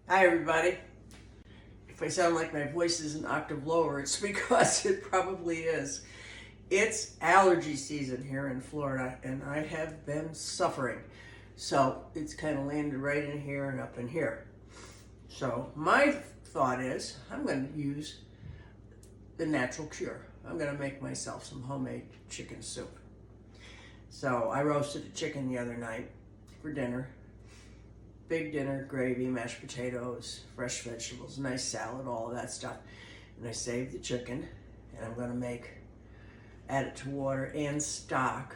Hi everybody. If I sound like my voice is an octave lower, it's because it probably is. It's allergy season here in Florida and I have been suffering. So it's kind of landed right in here and up in here. So my thought is I'm going to use the natural cure. I'm going to make myself some homemade chicken soup. So I roasted a chicken the other night for dinner. Big dinner, gravy, mashed potatoes, fresh vegetables, nice salad, all of that stuff. And I saved the chicken, and I'm gonna add it to water and stock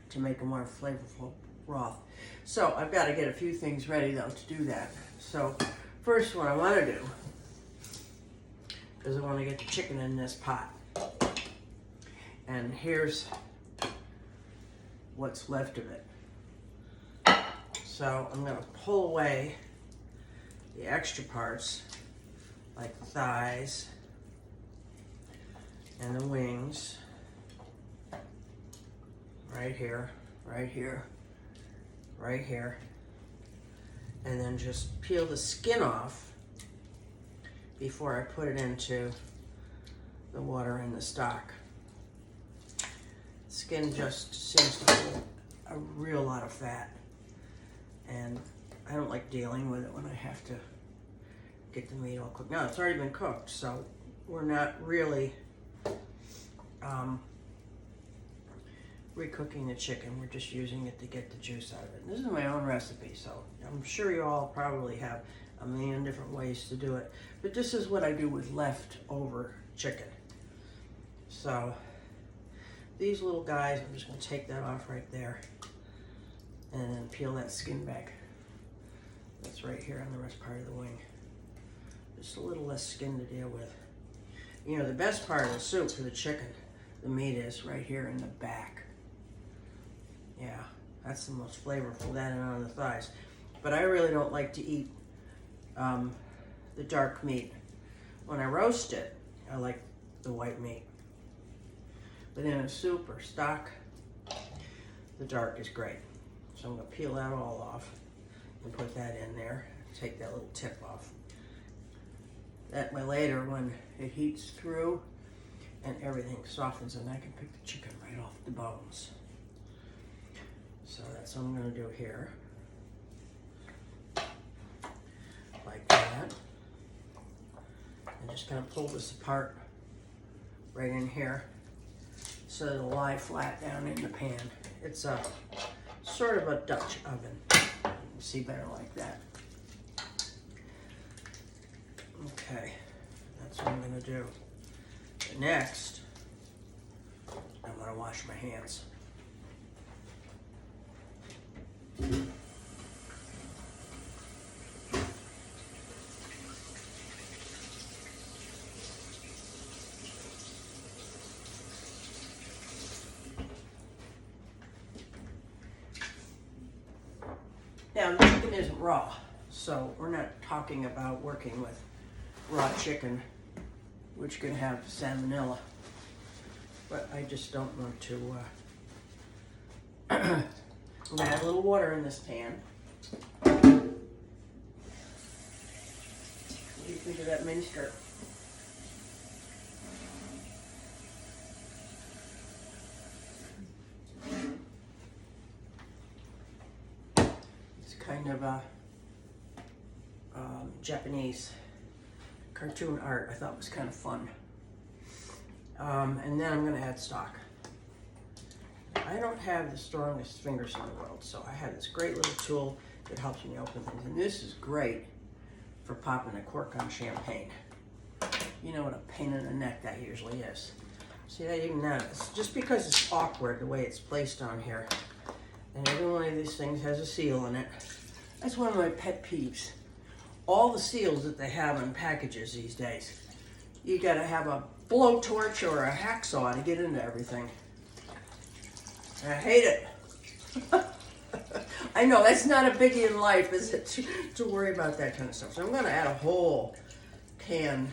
to make a more flavorful broth. So I've got to get a few things ready though to do that. So first what I wanna do is I wanna get the chicken in this pot. And here's what's left of it. So I'm going to pull away the extra parts, like the thighs and the wings, right here, right here, right here, and then just peel the skin off before I put it into the water and the stock. Skin just seems to hold a real lot of fat. And I don't like dealing with it when I have to get the meat all cooked. Now it's already been cooked, so we're not really recooking the chicken. We're just using it to get the juice out of it. And this is my own recipe, so I'm sure you all probably have a million different ways to do it. But this is what I do with leftover chicken. So these little guys, I'm just going to take that off right there. And then peel that skin back. That's right here on the rest part of the wing. Just a little less skin to deal with. You know, the best part of the soup for the chicken, the meat is right here in the back. Yeah, that's the most flavorful, that and on the thighs. But I really don't like to eat the dark meat. When I roast it, I like the white meat. But in a soup or stock, the dark is great. So I'm going to peel that all off and put that in there. Take that little tip off. That way later, when it heats through and everything softens, and I can pick the chicken right off the bones. So that's what I'm going to do here. Like that. I'm just going to pull this apart right in here so it'll lie flat down in the pan. It's a sort of a Dutch oven. You can see better like that. Okay, that's what I'm going to do. But next, I'm going to wash my hands. Now, the chicken isn't raw, so we're not talking about working with raw chicken, which can have salmonella. But I just don't want to. I'm going to add a little water in this pan. What do you think of that mini skirt? Kind of a Japanese cartoon art I thought was kind of fun. And then I'm going to add stock. I don't have the strongest fingers in the world, so I have this great little tool that helps me open things. And this is great for popping a cork on champagne. You know what a pain in the neck that usually is. See, that even that is just because it's awkward the way it's placed on here. And every one of these things has a seal in it. That's one of my pet peeves. All the seals that they have in packages these days. You gotta have a blowtorch or a hacksaw to get into everything. And I hate it. I know, that's not a biggie in life, is it, to worry about that kind of stuff. So I'm gonna add a whole can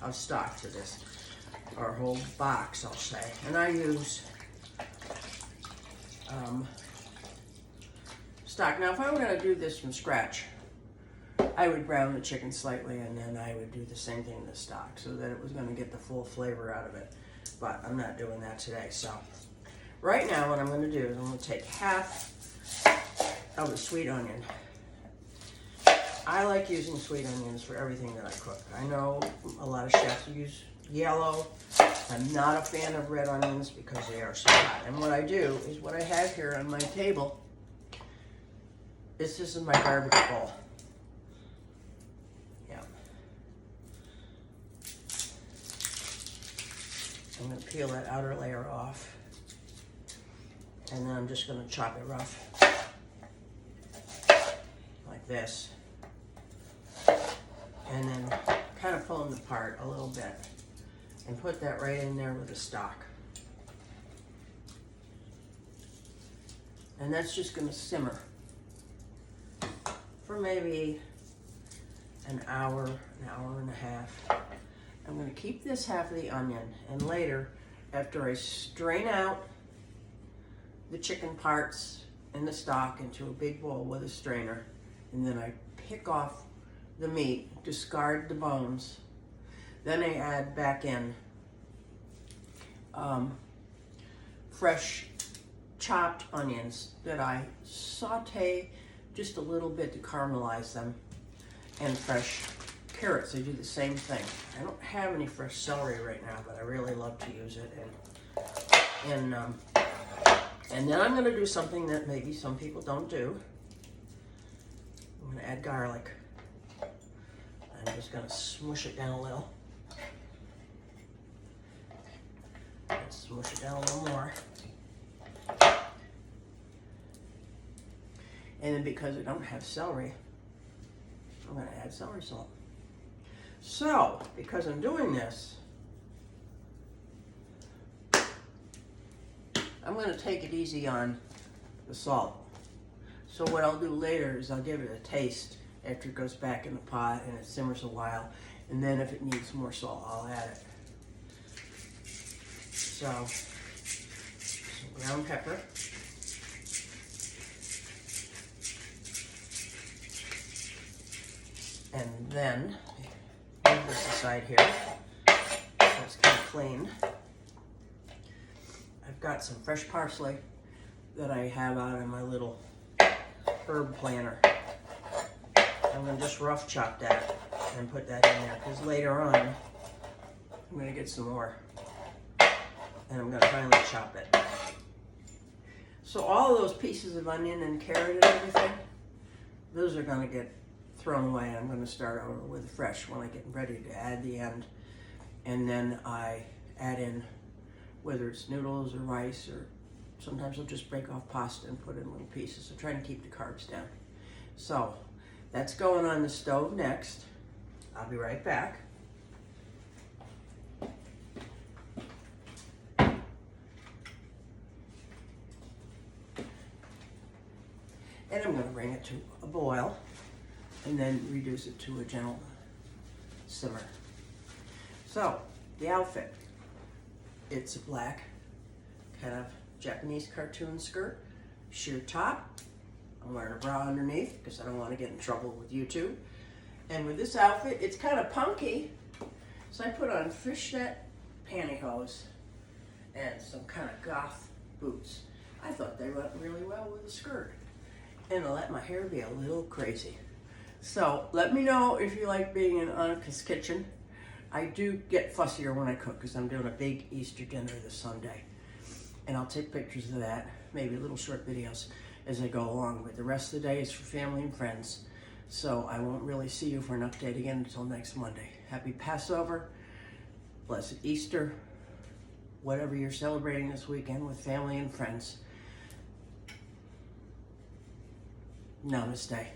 of stock to this. Or a whole box, I'll say. And I use stock. Now, if I were going to do this from scratch, I would brown the chicken slightly, and then I would do the same thing in the stock so that it was going to get the full flavor out of it. But I'm not doing that today. So right now what I'm going to do is I'm going to take half of the sweet onion. I like using sweet onions for everything that I cook. I know a lot of chefs use yellow. I'm not a fan of red onions because they are so hot. And what I do is what I have here on my table is this is my garbage bowl. Yeah. I'm going to peel that outer layer off. And then I'm just going to chop it rough. Like this. And then kind of pull them apart a little bit. And put that right in there with the stock. And that's just going to simmer for maybe an hour and a half. I'm going to keep this half of the onion, and later, after I strain out the chicken parts and the stock into a big bowl with a strainer, and then I pick off the meat, discard the bones, then I add back in fresh chopped onions that I saute just a little bit to caramelize them, and fresh carrots. I do the same thing. I don't have any fresh celery right now, but I really love to use it. And then I'm going to do something that maybe some people don't do. I'm going to add garlic. I'm just going to smush it down a little. Let's smush it down a little more. And then because I don't have celery, I'm going to add celery salt. So, because I'm doing this, I'm going to take it easy on the salt. So what I'll do later is I'll give it a taste after it goes back in the pot and it simmers a while. And then if it needs more salt, I'll add it. So, some ground pepper. And then, move this aside here, so it's kind of clean. I've got some fresh parsley that I have out in my little herb planter. I'm going to just rough chop that and put that in there, because later on, I'm going to get some more. And I'm going to finally chop it. So all of those pieces of onion and carrot and everything, those are going to get thrown away. I'm going to start over with fresh when I get ready to add the end. And then I add in, whether it's noodles or rice, or sometimes I'll just break off pasta and put it in little pieces. I'm trying to keep the carbs down. So that's going on the stove next. I'll be right back. And I'm going to bring it to a boil and then reduce it to a gentle simmer. So, the outfit. It's a black kind of Japanese cartoon skirt, sheer top. I'm wearing a bra underneath because I don't want to get in trouble with YouTube. And with this outfit, it's kind of punky. So I put on fishnet pantyhose and some kind of goth boots. I thought they went really well with the skirt. And I let my hair be a little crazy. So let me know if you like being in Anneke's kitchen. I do get fussier when I cook because I'm doing a big Easter dinner this Sunday. And I'll take pictures of that, maybe little short videos as I go along. But the rest of the day is for family and friends. So I won't really see you for an update again until next Monday. Happy Passover, blessed Easter, whatever you're celebrating this weekend with family and friends. Namaste.